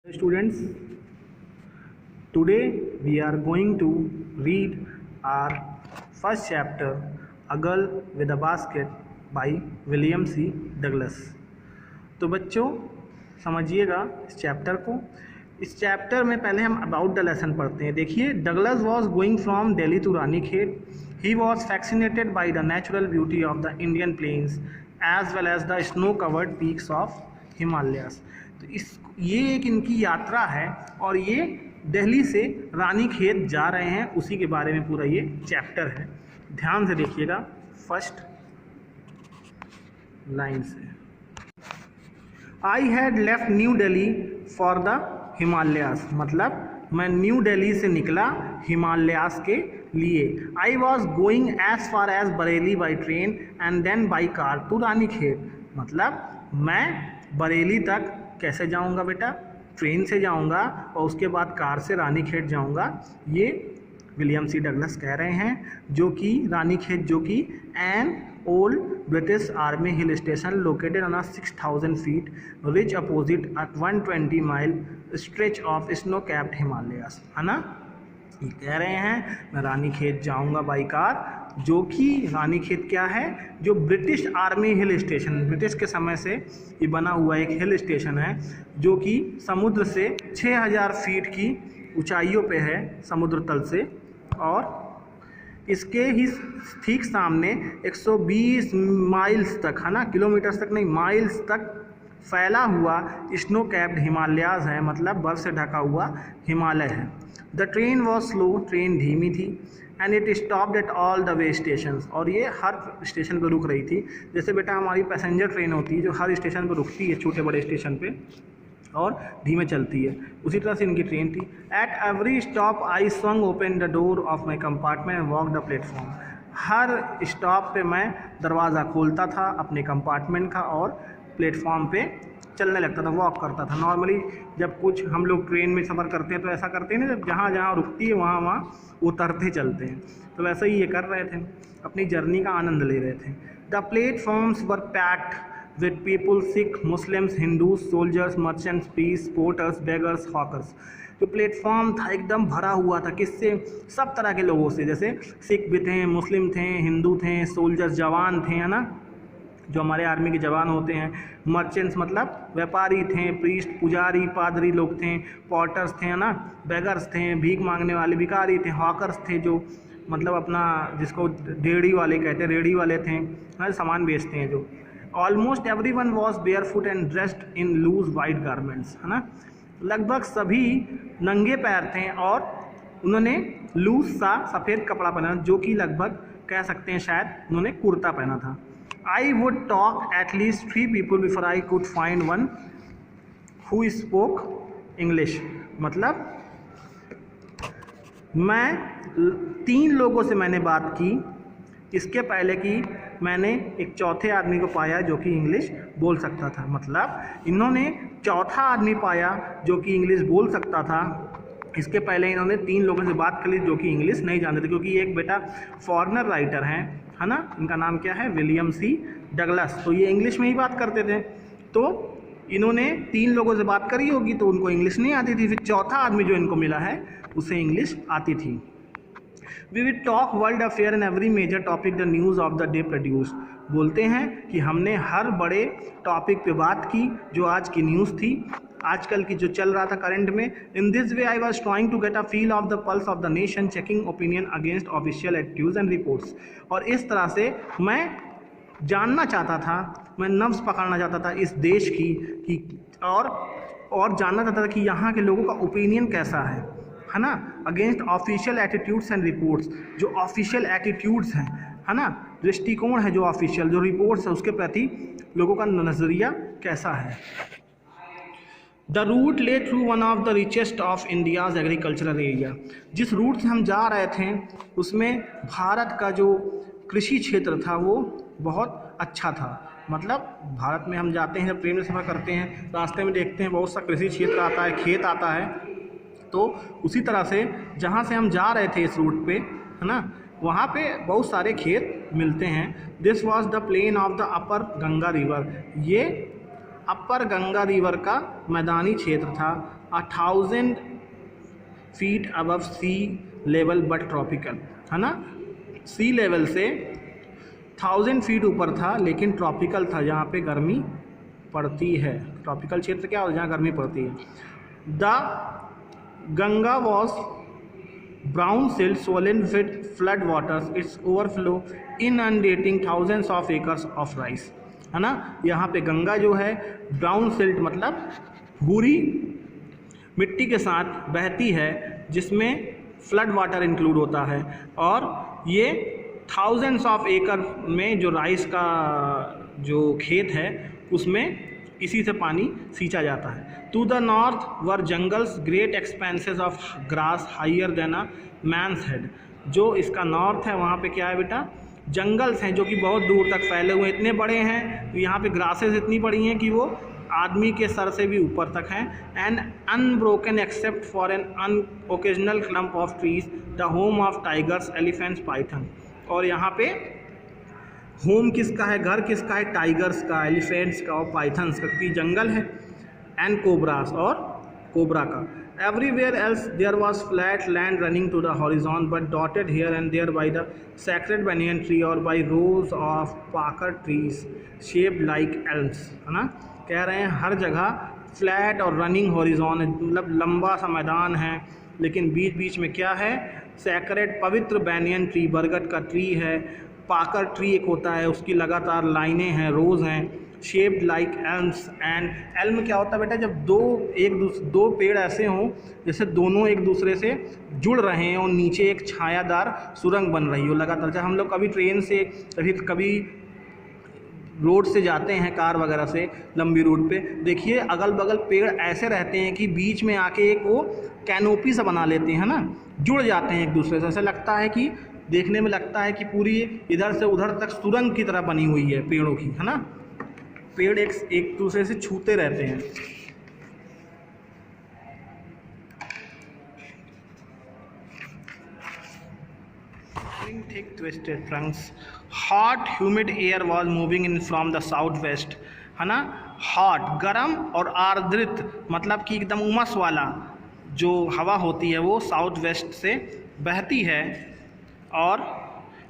Students, today we are going to read our first chapter, A Girl with a Basket by William C. Douglas. तो बच्चों समझिएगा इस chapter को। इस chapter में पहले हम अबाउट द लेसन पढ़ते हैं। देखिए, Douglas was going from Delhi to Ranikhet. He was fascinated by the natural beauty of the Indian plains as well as the snow covered peaks of Himalayas. तो ये एक इनकी यात्रा है और ये दिल्ली से रानीखेत जा रहे हैं, उसी के बारे में पूरा ये चैप्टर है। ध्यान से देखिएगा फर्स्ट लाइन से। I had left New Delhi for the Himalayas, मतलब मैं न्यू दिल्ली से निकला हिमालयास के लिए। I was going as far as Bareilly by train and then by car to Ranikhet, मतलब मैं बरेली तक कैसे जाऊंगा बेटा? ट्रेन से जाऊंगा और उसके बाद कार से रानीखेत जाऊंगा। ये विलियम सी डगलस कह रहे हैं, जो कि रानीखेत जो कि an old British army hill station located on 6000 feet reach opposite at 120 mile stretch of snow capped Himalayas, है ना। ये कह रहे हैं मैं रानीखेत जाऊंगा बाई कार, जो कि रानीखेत क्या है? जो British army hill station, British के समय से ये बना हुआ एक हिल स्टेशन है, जो कि समुद्र से 6000 फीट की ऊंचाइयों पे है समुद्र तल से, और इसके ही ठीक सामने 120 माइल्स तक, है ना, किलोमीटर्स तक नहीं, माइल्स तक फैला हुआ स्नो कैप्ड हिमालयाज है, मतलब बर्फ से ढका हुआ हिमालय है। The train was slow, train धीमी थी, and it stopped at all the way station, और ये हर स्टेशन पर रुक रही थी। जैसे बेटा हमारी पैसेंजर ट्रेन होती है जो हर स्टेशन पर रुकती है, छोटे बड़े स्टेशन पे, और धीमे चलती है, उसी तरह से इनकी ट्रेन थी। At every stop I swung open the door of my compartment and walk the platform, her stop पे मैं दरवाज़ा खोलता था अपने कंपार्टमेंट का और प्लेटफॉर्म पे चलने लगता था, वॉक करता था। नॉर्मली जब कुछ हम लोग ट्रेन में सफ़र करते हैं तो ऐसा करते हैं ना, जब जहाँ जहाँ रुकती है वहाँ वहाँ उतरते चलते हैं, तो वैसे ही ये कर रहे थे, अपनी जर्नी का आनंद ले रहे थे। The platforms were packed with people, Sikhs, Muslims, Hindus, soldiers, merchants, पीस, पोर्टर्स, बेगर्स, हॉकर्स। जो प्लेटफॉर्म था एकदम भरा हुआ था, किससे? सब तरह के लोगों से, जैसे सिख भी थे, मुस्लिम थे, हिंदू थे, सोल्जर्स जवान थे, है ना, जो हमारे आर्मी के जवान होते हैं। मर्चेंट्स मतलब व्यापारी थे, प्रीस्ट पुजारी पादरी लोग थे, पॉटर्स थे, है ना, बेगर्स थे, भीख मांगने वाले भिखारी थे, हॉकर्स थे, जो मतलब अपना जिसको रेडी वाले कहते हैं, रेडी वाले थे, है, सामान बेचते हैं जो। Almost every one was barefoot and dressed in loose white garments, है ना, लगभग सभी नंगे पैर थे और उन्होंने लूज सा सफ़ेद कपड़ा पहना, जो कि लगभग कह सकते हैं शायद उन्होंने कुर्ता पहना था। I would talk at least 3 people before I could find one who spoke English, मतलब मैं 3 लोगों से मैंने बात की इसके पहले कि मैंने एक चौथे आदमी को पाया जो कि इंग्लिश बोल सकता था। मतलब इन्होंने चौथा आदमी पाया जो कि इंग्लिश बोल सकता था, इसके पहले इन्होंने 3 लोगों से बात कर ली जो कि इंग्लिश नहीं जानते थे, क्योंकि एक बेटा फॉरेनर राइटर हैं, है ना, इनका नाम क्या है? William C Douglas. तो ये इंग्लिश में ही बात करते थे, तो इन्होंने 3 लोगों से बात करी होगी तो उनको इंग्लिश नहीं आती थी। फिर चौथा आदमी जो इनको मिला है उसे इंग्लिश आती थी। We will talk world affair and every major topic the news of the day produce, बोलते हैं कि हमने हर बड़े टॉपिक पे बात की जो आज की न्यूज़ थी, आजकल की जो चल रहा था करंट में। In this way I was trying to get a feel of the pulse of the nation, checking opinion against official attitudes and reports, और इस तरह से मैं जानना चाहता था, मैं नब्ज़ पकड़ना चाहता था इस देश की और जानना चाहता था कि यहाँ के लोगों का ओपिनियन कैसा है ना, against official attitudes and reports, जो ऑफिशियल एटीट्यूड्स हैं, है ना, दृष्टिकोण है जो ऑफिशियल, जो रिपोर्ट्स है उसके प्रति लोगों का नज़रिया कैसा है। द रूट ले through one of the richest of India's agricultural area, जिस रूट से हम जा रहे थे उसमें भारत का जो कृषि क्षेत्र था वो बहुत अच्छा था। मतलब भारत में हम जाते हैं, जब ट्रेन में सफ़र करते हैं, रास्ते में देखते हैं बहुत सा कृषि क्षेत्र आता है, खेत आता है, तो उसी तरह से जहाँ से हम जा रहे थे इस रूट पे, है ना, वहाँ पे बहुत सारे खेत मिलते हैं। This was the plain of the upper Ganga river, ये अपर गंगा रिवर का मैदानी क्षेत्र था। 1000 feet above sea level but tropical, है ना। सी लेवल से 1000 फीट ऊपर था लेकिन ट्रॉपिकल था, जहाँ पे गर्मी पड़ती है। ट्रॉपिकल क्षेत्र क्या होता है, जहाँ गर्मी पड़ती है। The Ganga was brown silt swollen with flood waters, its overflow inundating thousands of acres of rice, है ना। यहाँ पे गंगा जो है ब्राउन सिल्ट मतलब भूरी मिट्टी के साथ बहती है, जिसमें फ्लड वाटर इंक्लूड होता है, और ये थाउजेंड्स ऑफ एकड़ में जो राइस का जो खेत है उसमें इसी से पानी सींचा जाता है। To the north were jungles great expanses of grass higher than a man's head. जो इसका नॉर्थ है वहाँ पे क्या है बेटा, जंगल्स हैं जो कि बहुत दूर तक फैले हुए, इतने बड़े हैं, तो यहाँ पे ग्रासेस इतनी बड़ी हैं कि वो आदमी के सर से भी ऊपर तक हैं। And unbroken except for an occasional clump of trees, the home of tigers, elephants, python. और यहाँ पे होम किसका है, घर किसका है, टाइगर्स का, एलिफेंट्स का और पाइथन्स का, क्योंकि जंगल है। एंड कोबरास, और कोबरा का। Everywhere else there was flat land running to the horizon but dotted here and there by the sacred banyan tree और by rows of pakar trees shaped like elms, है ना। कह रहे हैं हर जगह फ्लैट और रनिंग हॉरिजॉन है, मतलब लंबा सा मैदान है, लेकिन बीच बीच में क्या है, सैक्रेड पवित्र बैनियन ट्री, बरगद का ट्री है, पाकर ट्री एक होता है, उसकी लगातार लाइनें हैं, रोज़ हैं, shaped like elms. And Elm क्या होता है बेटा, जब दो पेड़ ऐसे हों जैसे दोनों एक दूसरे से जुड़ रहे हैं और नीचे एक छायादार सुरंग बन रही हो लगातार। जब हम लोग कभी ट्रेन से कभी रोड से जाते हैं कार वगैरह से लंबी रूट पे, देखिए अगल बगल पेड़ ऐसे रहते हैं कि बीच में आके एक वो कैनोपी सा बना लेते हैं ना, जुड़ जाते हैं एक दूसरे से। ऐसा लगता है कि देखने में लगता है कि पूरी इधर से उधर तक सुरंग की तरह बनी हुई है पेड़ों की, है ना। पेड़ एक दूसरे से छूते रहते हैं। Thick twisted trunks, hot humid air was moving in from the southwest, है ना। हॉट गरम और आर्द्रित मतलब कि एकदम उमस वाला जो हवा होती है वो साउथ वेस्ट से बहती है। और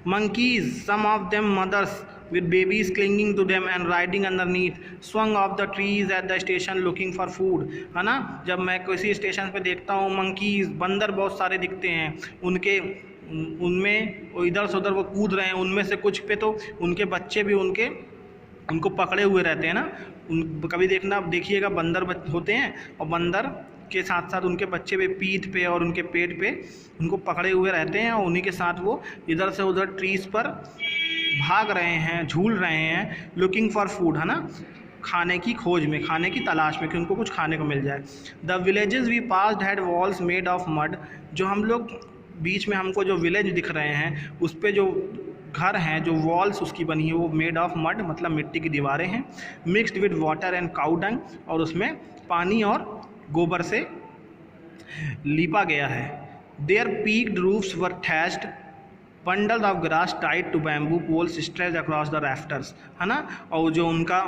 monkeys, some of them mothers with babies clinging to them and riding underneath, swung off the trees at the station looking for food, है ना। जब मैं किसी स्टेशन पे देखता हूँ मंकीज़, बंदर बहुत सारे दिखते हैं, उनमें वो इधर से उधर वो कूद रहे हैं, उनमें से कुछ पे तो उनके बच्चे भी उनको पकड़े हुए रहते हैं ना। कभी देखिएगा बंदर होते हैं और बंदर के साथ साथ उनके बच्चे भी पीठ पे और उनके पेट पे उनको पकड़े हुए रहते हैं और उन्हीं के साथ वो इधर से उधर ट्रीज पर भाग रहे हैं, झूल रहे हैं, लुकिंग फॉर फूड, है ना, खाने की खोज में, खाने की तलाश में कि उनको कुछ खाने को मिल जाए। The villages we passed had walls made of mud, जो हम लोग बीच में हमको जो विलेज दिख रहे हैं उस पे जो घर हैं, जो वॉल्स उसकी बनी है वो मेड ऑफ मड मतलब मिट्टी की दीवारें हैं, mixed with water and cow dung, और उसमें पानी और गोबर से लीपा गया है। Their peaked roofs were thatched, bundle of grass tied to bamboo poles stretched across the rafters, है ना। और जो उनका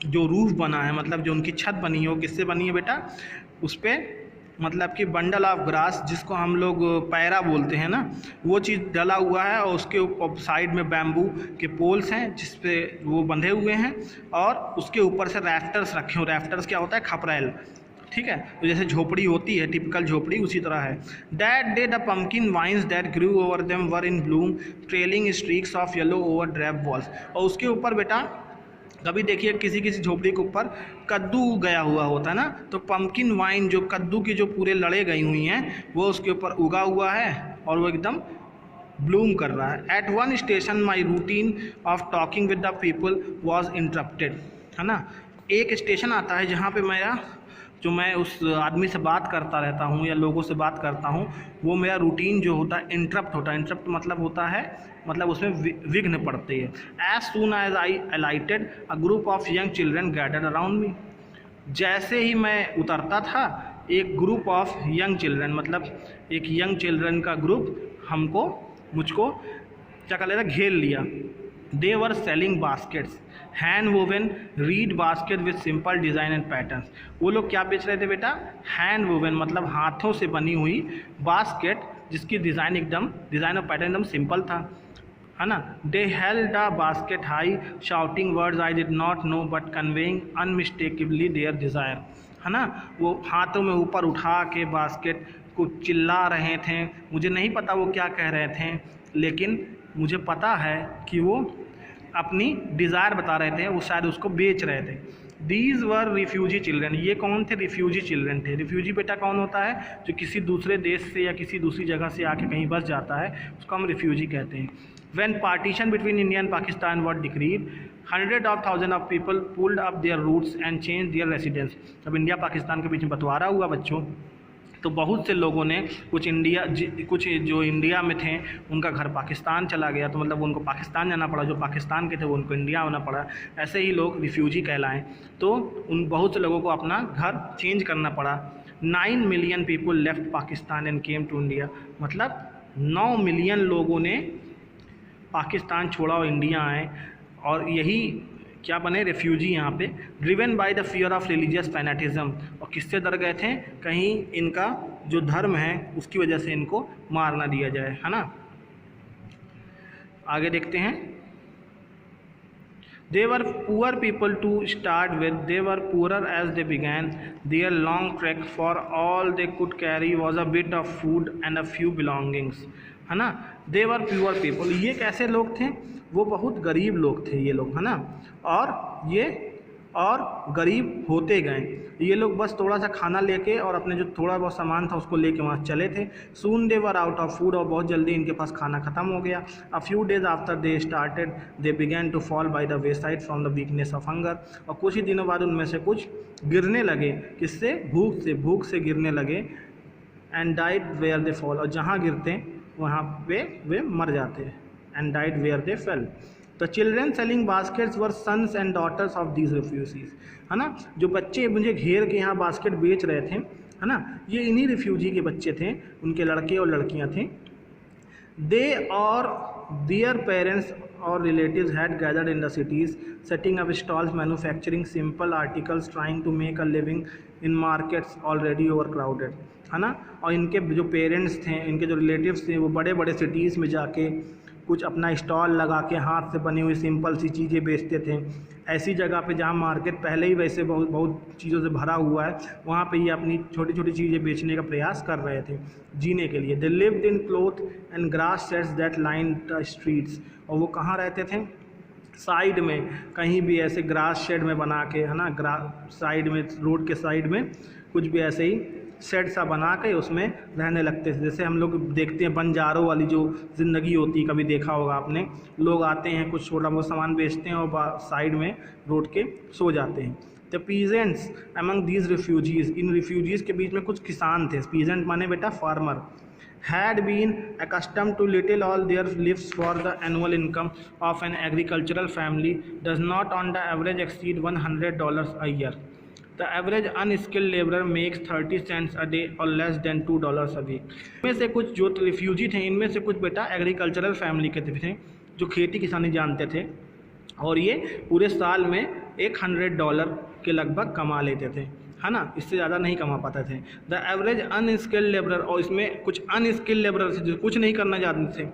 जो रूफ बना है मतलब जो उनकी छत बनी है वो किससे बनी है बेटा, उस पर मतलब कि बंडल ऑफ ग्रास जिसको हम लोग पैरा बोलते हैं ना, वो चीज़ डला हुआ है और उसके साइड में बैम्बू के पोल्स हैं जिस पे वो बंधे हुए हैं और उसके ऊपर से रैफ्टर्स रखे हो। रैफ्टर्स क्या होता है, खपरेल, ठीक है, तो जैसे झोपड़ी होती है टिपिकल झोपड़ी उसी तरह है। That day the pumpkin vines that grew over them were in bloom trailing streaks of yellow over drab walls. और उसके ऊपर बेटा कभी देखिए किसी किसी के ऊपर कद्दू गया हुआ होता है ना, तो पम्पकिन वाइन जो कद्दू की जो पूरे लड़े गई हुई हैं वो उसके ऊपर उगा हुआ है और वो एकदम ब्लूम कर रहा है। At one station my routine of talking with the people was interrupted, है ना। एक स्टेशन आता है जहाँ पे मैं उस आदमी से बात करता रहता हूँ या लोगों से बात करता हूँ, वो मेरा रूटीन जो होता है इंटरप्ट होता है। इंटरप्ट मतलब होता है मतलब उसमें विघ्न पड़ते हैं। As soon as I alighted a group of young children gathered around me, जैसे ही मैं उतरता था एक ग्रुप ऑफ यंग चिल्ड्रन मतलब एक यंग चिल्ड्रन का ग्रुप मुझको क्या कर लेता, घेर लिया। They were selling baskets hand woven reed basket with simple design and patterns. वो लोग क्या बेच रहे थे बेटा? हैंड वोवन मतलब हाथों से बनी हुई बास्केट जिसकी डिज़ाइन और पैटर्न एकदम सिंपल था, है ना। They held the basket high shouting words I did not know but conveying unmistakably their desire, है ना। वो हाथों में ऊपर उठा के बास्केट को चिल्ला रहे थे, मुझे नहीं पता वो क्या कह रहे थे, लेकिन मुझे पता है कि वो अपनी डिज़ायर बता रहे थे, वो शायद उसको बेच रहे थे। दीज वर रिफ्यूजी चिल्ड्रन, ये कौन थे? रिफ्यूजी चिल्ड्रन थे। रिफ्यूजी बेटा कौन होता है? जो किसी दूसरे देश से या किसी दूसरी जगह से आके कहीं बस जाता है, उसको हम रिफ्यूजी कहते हैं। When partition between India and Pakistan was decreed, hundreds of thousands of people pulled up their roots and changed their residence। जब इंडिया पाकिस्तान के बीच में बंटवारा हुआ बच्चों, तो बहुत से लोगों ने कुछ जो इंडिया में थे उनका घर पाकिस्तान चला गया, तो मतलब उनको पाकिस्तान जाना पड़ा, जो पाकिस्तान के थे वो उनको इंडिया आना पड़ा। ऐसे ही लोग रिफ्यूजी कहलाएं, तो उन बहुत से लोगों को अपना घर चेंज करना पड़ा। 9 million people left Pakistan and came to India, मतलब 9 मिलियन लोगों ने पाकिस्तान छोड़ा और इंडिया आए, और यही क्या बने? रेफ्यूजी यहाँ पे। Driven by the fear of religious fanaticism, और किससे डर गए थे? कहीं इनका जो धर्म है उसकी वजह से इनको मार ना दिया जाए, है ना। आगे देखते हैं। They were poor people to start with. They were poorer as they began. Their long trek, for all they could carry was a bit of food and a few belongings, है ना। They were poor people, ये कैसे लोग थे? वो बहुत गरीब लोग थे ये लोग, है ना। और गरीब होते गए ये लोग, बस थोड़ा सा खाना लेके और अपने जो थोड़ा बहुत सामान था उसको लेके वहाँ चले थे। Soon they were out of food, और बहुत जल्दी इनके पास खाना ख़त्म हो गया। A few days after they started they began to fall by the wayside from the weakness of hunger, और कुछ ही दिनों बाद उनमें से कुछ गिरने लगे। किससे? भूख से गिरने लगे। And died where they fall, और जहाँ गिरते वहाँ पे वे मर जाते। And died where they fell. The children selling baskets were sons and daughters of these refugees, है ना। जो बच्चे मुझे घेर के यहाँ बास्केट बेच रहे थे, है ना, ये इन्हीं रिफ्यूजी के बच्चे थे, उनके लड़के और लड़कियाँ थे। दे और देयर पेरेंट्स और relatives had gathered in the cities, setting up stalls, manufacturing simple articles, trying to make a living in markets already overcrowded, है ना। और इनके जो पेरेंट्स थे, इनके जो रिलेटिव्स थे, वो बड़े बड़े सिटीज़ में जाके कुछ अपना स्टॉल लगा के हाथ से बनी हुई सिंपल सी चीज़ें बेचते थे। ऐसी जगह पे जहाँ मार्केट पहले ही वैसे बहुत चीज़ों से भरा हुआ है, वहाँ पे ये अपनी छोटी छोटी चीज़ें बेचने का प्रयास कर रहे थे जीने के लिए। They lived in cloth and grass shades that line the streets, और वो कहाँ रहते थे? साइड में, कहीं भी ऐसे ग्रास शेड में बना के, है ना, साइड में, रोड के साइड में कुछ भी ऐसे ही शेड सा बना के उसमें रहने लगते थे। जैसे हम लोग देखते हैं बंजारों वाली जो ज़िंदगी होती है, कभी देखा होगा आपने, लोग आते हैं कुछ छोटा बहुत सामान बेचते हैं और साइड में रोड के सो जाते हैं। The peasants among these refugees, in refugees के बीच में कुछ किसान थे। पीजेंट माने बेटा farmer. had been accustomed to little all their lives, for the annual income of an agricultural family does not on the average exceed $100 a year. The average unskilled laborer makes 30 cents a day or less than $2 a week. इनमें से कुछ जो refugee थे, इनमें से कुछ बेटा agricultural family के थे जो खेती किसानी जानते थे, और ये पूरे साल में $100 के लगभग कमा लेते थे, है ना, इससे ज़्यादा नहीं कमा पाते थे। द एवरेज अनस्किल्ड लेबरर, और इसमें कुछ अनस्किल्ड लेबरर थे जो कुछ नहीं करना जानते थे,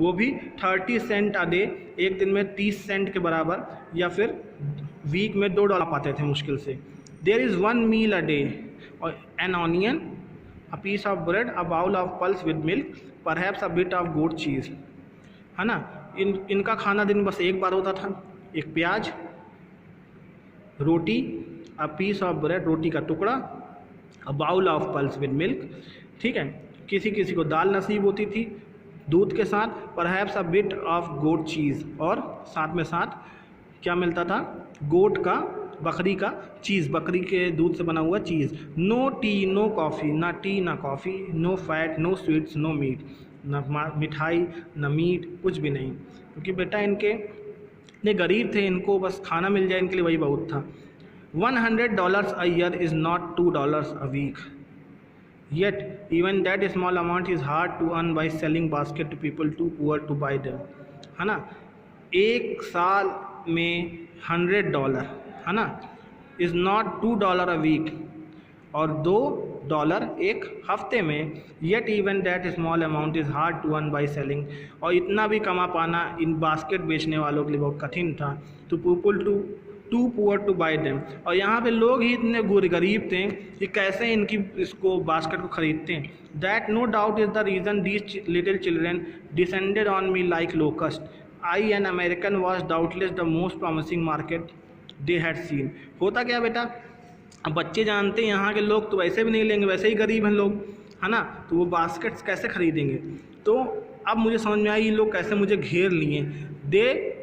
वो भी 30 सेंट अ डे, एक दिन में 30 सेंट के बराबर, या फिर वीक में $2 पाते थे मुश्किल से। There is 1 meal a day, और an onion, a piece of bread, a bowl of pulse with milk, perhaps a bit of goat cheese, है ना। इनका खाना दिन बस एक बार होता था, एक प्याज, रोटी, अ पीस ऑफ ब्रेड, रोटी का टुकड़ा, a bowl of pulse with milk, ठीक है। किसी किसी को दाल नसीब होती थी दूध के साथ, perhaps a bit of goat cheese, और साथ में साथ क्या मिलता था? गोट का, बकरी का चीज़, बकरी के दूध से बना हुआ चीज़। नो टी नो कॉफ़ी, ना टी ना coffee, no fat no sweets no meat, ना मिठाई ना मीट, कुछ भी नहीं, क्योंकि बेटा इनके गरीब थे, इनको बस खाना मिल जाए इनके लिए वही बहुत था। $100 a year is not $2 a week. Yet, even that small amount is hard to earn by selling basket to people too poor to buy them, है ना। एक साल में $100, है ना, इज़ नॉट $2 अ वीक, और $2 एक हफ्ते में, yet even that small amount is hard to earn by selling, और इतना भी कमा पाना इन बास्केट बेचने वालों के लिए बहुत कठिन था। To people too poor to buy them, और यहाँ पे लोग ही इतने गरीब थे कि कैसे इनकी इसको बास्केट को खरीदते हैं। That no doubt is the reason these little children descended on me like locust, I an American was doubtless the most promising market they had seen. होता क्या बेटा, अब बच्चे जानते हैं यहाँ के लोग तो वैसे भी नहीं लेंगे, वैसे ही गरीब हैं लोग, है ना, तो वो बास्केट्स कैसे खरीदेंगे। तो अब मुझे समझ में आई ये लोग कैसे मुझे घेर लिए। They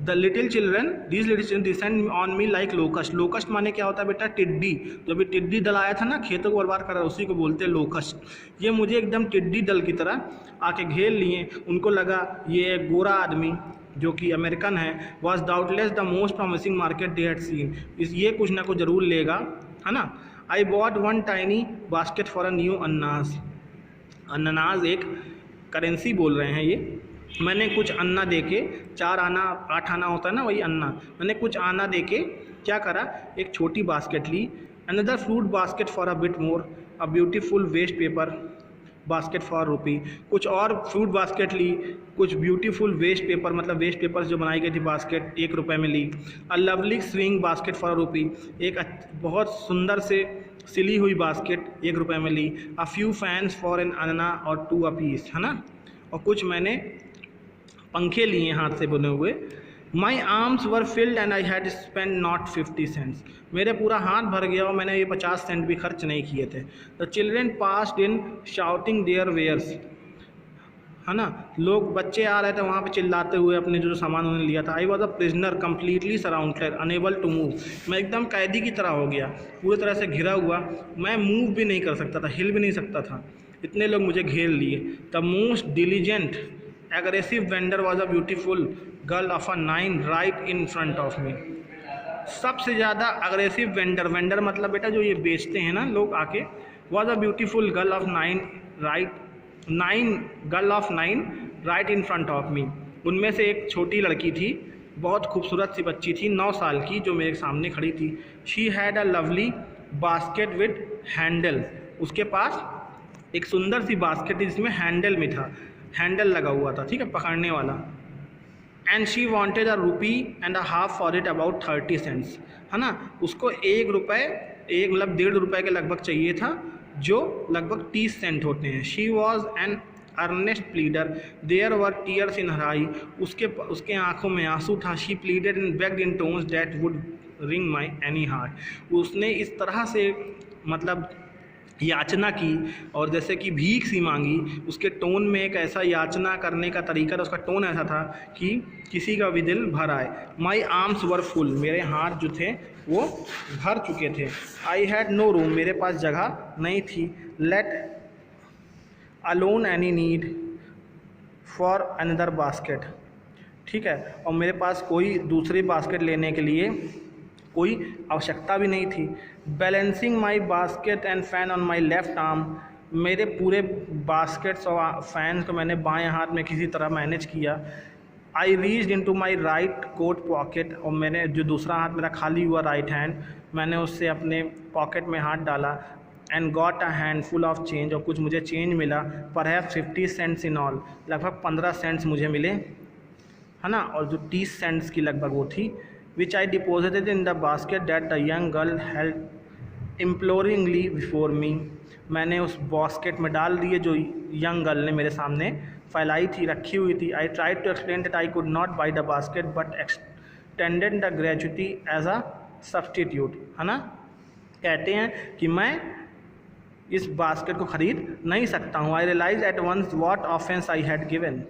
the little children these little children descend on me like locust. Locust माने क्या होता है बेटा, टिड्डी। जो अभी टिड्डी दल आया था ना, खेतों को बर्बाद कर रहा है, उसी को बोलते हैं लोकस्ट। ये मुझे एकदम टिड्डी दल की तरह आके घेर लिए। उनको लगा ये गोरा आदमी जो कि अमेरिकन है, was doubtless the most promising market they had seen, ये कुछ ना कुछ ज़रूर लेगा, है ना। I bought one tiny basket for a new annas. Annas एक करेंसी बोल रहे हैं ये। मैंने कुछ अन्ना दे के, 4 आना 8 आना होता है ना, वही अन्ना, मैंने कुछ आना दे के क्या करा, एक छोटी बास्केट ली। Another fruit basket for a bit more, a beautiful waste paper basket for ₹, कुछ और फ्रूट बास्केट ली, कुछ ब्यूटीफुल वेस्ट पेपर, मतलब वेस्ट पेपर जो बनाई गई थी बास्केट, ₹1 में ली। A lovely swing basket for ₹, एक बहुत सुंदर से सिली हुई बास्केट ₹1 में ली। A few fans for an anna और 2 अपीस, है ना, और कुछ मैंने पंखे लिए हाथ से बने हुए। My arms were filled and I had spend not 50 cents, मेरे पूरा हाथ भर गया और मैंने ये 50 सेंट भी खर्च नहीं किए थे। The children passed in shouting their wares, है ना, लोग बच्चे आ रहे थे वहाँ पे चिल्लाते हुए अपने जो सामान उन्होंने लिया था। I was a prisoner completely surrounded unable to move, मैं एकदम कैदी की तरह हो गया, पूरी तरह से घिरा हुआ, मैं मूव भी नहीं कर सकता था, हिल भी नहीं सकता था, इतने लोग मुझे घेर लिए। The most diligent aggressive vendor was a beautiful girl of a 9 right in front of me। सबसे ज़्यादा अग्रेसिव वेंडर मतलब बेटा जो ये बेचते हैं ना लोग आके, was a beautiful girl of 9 right in front of me। उनमें से एक छोटी लड़की थी, बहुत खूबसूरत सी बच्ची थी, 9 साल की, जो मेरे सामने खड़ी थी। she had a lovely basket with handle, उसके पास एक सुंदर सी बास्केट थी जिसमें हैंडल में था, हैंडल लगा हुआ था, ठीक है, पकड़ने वाला। And she wanted $1.50 for it, about 30 cents, है ना, उसको ₹1 एक मतलब ₹1.50 के लगभग चाहिए था, जो लगभग 30 सेंट होते हैं। She was an earnest pleader, there were tears in her eye, उसके आंखों में आंसू था। She pleaded in begged in tones that would wring my any heart, उसने इस तरह से मतलब याचना की और जैसे कि भीख सी मांगी, उसके टोन में एक ऐसा याचना करने का तरीका था, उसका टोन ऐसा था कि किसी का भी दिल भर आए। माई आर्म्स वर फुल, मेरे हाथ जो थे वो भर चुके थे। आई हैड नो रूम, मेरे पास जगह नहीं थी। Let alone any need for another basket, ठीक है, और मेरे पास कोई दूसरी बास्केट लेने के लिए कोई आवश्यकता भी नहीं थी। Balancing my basket and fan on my left arm, मेरे पूरे बास्केट्स और फैन को मैंने बाएं हाथ में किसी तरह मैनेज किया। I reached into my right coat pocket, और मैंने जो दूसरा हाथ मेरा खाली हुआ राइट हैंड, मैंने उससे अपने पॉकेट में हाथ डाला। And got a hand full of change, और कुछ मुझे चेंज मिला, परहैप्स 50 सेंट्स इन ऑल, लगभग 15 सेंट्स मुझे मिले, है ना, और जो 30 सेंट्स की लगभग वो थी। which I deposited in the basket that the young girl held imploringly before me, मैंने उस बास्केट में डाल दिए जो यंग गर्ल ने मेरे सामने फैलाई थी, रखी हुई थी। I tried to explain that I could not buy the basket but extended the gratuity as a substitute, है ना, कहते हैं कि मैं इस बास्केट को खरीद नहीं सकता हूँ। I realized at once what offense I had given.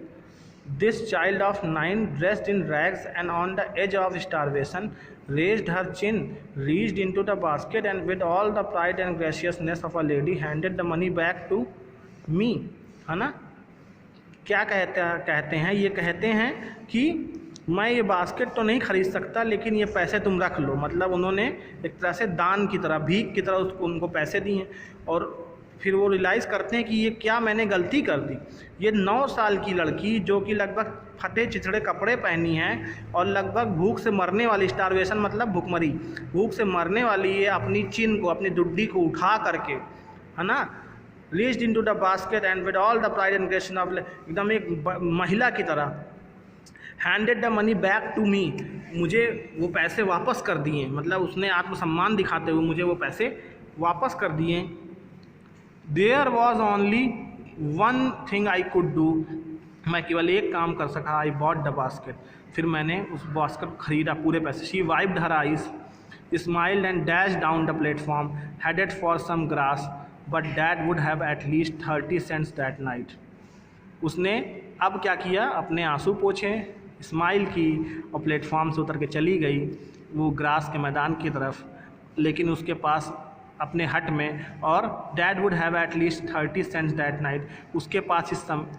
This child of 9, dressed in rags and on the edge of starvation, raised her chin, reached into the basket, and with all the pride and graciousness of a lady, handed the money back to me, है ना। क्या कहते हैं ये कहते हैं कि मैं ये बास्केट तो नहीं खरीद सकता, लेकिन ये पैसे तुम रख लो। मतलब उन्होंने एक तरह से दान की तरह, भीख की तरह उनको पैसे दिए और फिर वो रियलाइज़ करते हैं कि ये क्या मैंने गलती कर दी। ये 9 साल की लड़की जो कि लगभग फटे चिथड़े कपड़े पहनी है और लगभग भूख से मरने वाली, स्टारवेशन मतलब भूखमरी, भूख से मरने वाली है, अपनी चिन को, अपनी दुड्डी को उठा करके, है ना, reached into the basket and with all the pride and graciousness of, एकदम एक महिला की तरह, handed the money back to me, मुझे वो पैसे वापस कर दिए, मतलब उसने आत्मसम्मान दिखाते हुए मुझे वो पैसे वापस कर दिए। There was only one thing I could do, मैं केवल एक काम कर सका, आई बॉट द बास्केट, फिर मैंने उस बास्केट को खरीदा पूरे पैसे। She wiped her eyes, smiled and dash down the platform, headed for some grass, but that would have at least 30 cents that night. उसने अब क्या किया, अपने आंसू पोछे, स्माइल की और प्लेटफॉर्म से उतर के चली गई वो ग्रास के मैदान की तरफ, लेकिन उसके पास अपने हट में, और that would have at least 30 cents that night, उसके पास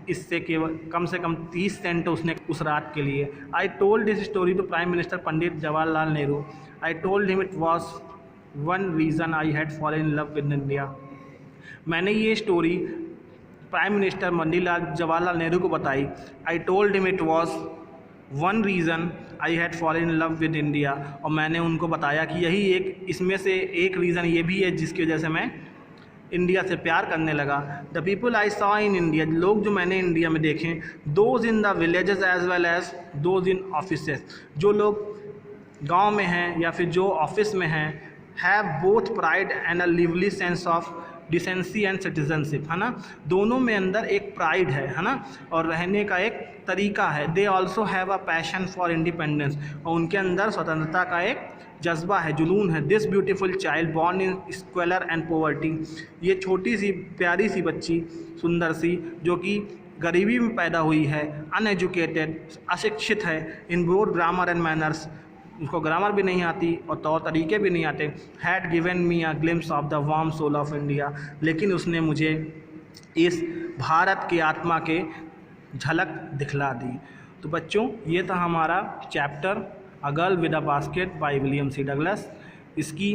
इससे केवल कम से कम 30 सेंट उसने उस रात के लिए। I told this story to prime minister Pandit Jawaharlal Nehru, I told him it was one reason I had fallen in love with India. मैंने ये story prime minister Pandit Jawaharlal Nehru को बताई। I told him it was one reason I had fallen in love with India, और मैंने उनको बताया कि यही एक, इसमें से एक रीज़न ये भी है जिसकी वजह से मैं इंडिया से प्यार करने लगा। The people I saw in India, लोग जो मैंने इंडिया में देखे, those in the villages as well as those in offices, जो लोग गांव में हैं या फिर जो ऑफिस में हैं, have both pride and a lively sense of decency and citizenship, है ना, दोनों में अंदर एक प्राइड है ना, और रहने का एक तरीका है। They also have a passion for independence, और उनके अंदर स्वतंत्रता का एक जज्बा है, जुनून है। This beautiful child born in squalor and poverty, ये छोटी सी प्यारी सी बच्ची, सुंदर सी, जो कि गरीबी में पैदा हुई है, अनएजुकेटेड, अशिक्षित है, in both grammar and manners, उसको ग्रामर भी नहीं आती और तौर तरीके भी नहीं आते, had given me a glimpse of the warm soul of India, लेकिन उसने मुझे इस भारत की आत्मा के झलक दिखला दी। तो बच्चों, ये था हमारा chapter a girl with a basket by William C Douglas. इसकी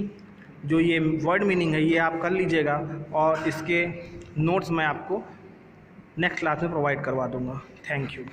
जो ये वर्ड मीनिंग है ये आप कर लीजिएगा, और इसके नोट्स मैं आपको नेक्स्ट क्लास में प्रोवाइड करवा दूँगा। Thank you.